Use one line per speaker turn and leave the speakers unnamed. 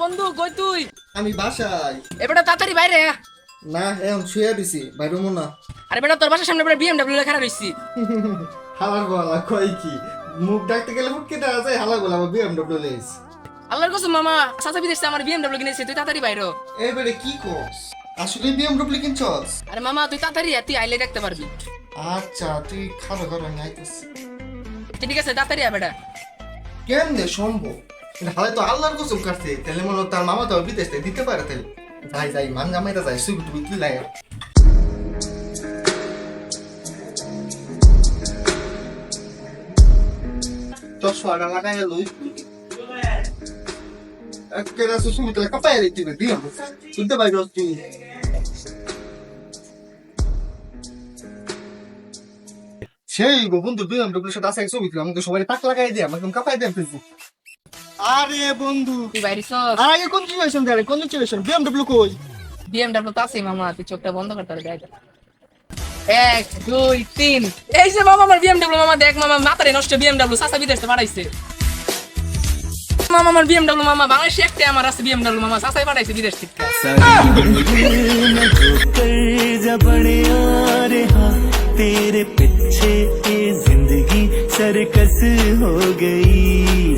বন্ধু কই তুই?
আমি বাসায়।
এবারে তাড়াতাড়ি বাইরে আয়।
না এখন শুয়ে দিছি বাইরে না।
আরে বেটা তোর বাসার সামনে বিএমডব্লিউ লেখা রইছি।
হালার বলা কই কি মুখ ডাকতে গেলে মুখ কেটে আছে হালা বলা বিএমডব্লিউ লেস।
আল্লাহর কসম মামা চাচা বিদেশে আমার বিএমডব্লিউ কিনেছে, তুই তাড়াতাড়ি বাইরে হ।
এবারে কি কস? আসলে বিএমডব্লিউ কিনছস?
আরে মামা তুই তাড়াতাড়ি আয়, তুই আইলে দেখতে পারবি।
আচ্ছা তুই খালো ধর আমি আইতেছি।
ঠিক আছে তাড়াতাড়ি আয় বেটা।
কেমনে সম্ভব? হালে তো আল্লাহর কসম কাটছে, তাহলে মনে হয় তার মামা তো বিদেশ থেকে দিতে পারে তাহলে। যাই যাই মান জামাইটা যাই সুবি টুবি তুই লাই। চশমাটা লাগাই লই। একেরা সুসুমিতে কাপায় দিতে দিও। শুনতে পাই রস তুই। সেই বন্ধু বিএমডব্লিউ সাথে আসে ছবি তুলে আমাকে সবাই টাক লাগাই দিয়ে আমাকে কাপাই দেন ফেসবুক। আরে বন্ধু
তুই বাইরে সব
আগে কোন সিচুয়েশন দাঁড়ে কোন সিচুয়েশন বিএমডব্লিউ কই?
বিএমডব্লিউ তো আছেই মামা, তুই চোখটা বন্ধ করতে পারবি। 1 2 3 এই যে মামা আমার বিএমডব্লিউ। মামা দেখ মামা মাথারে নষ্ট বিএমডব্লিউ চাচা বিদেশে পাঠাইছে। মামা আমার বিএমডব্লিউ মামা বাংলাদেশে একটা আমার আছে বিএমডব্লিউ মামা চাচাই পাঠাইছে বিদেশ থেকে।
तेरे पीछे ये जिंदगी सरकस हो गई।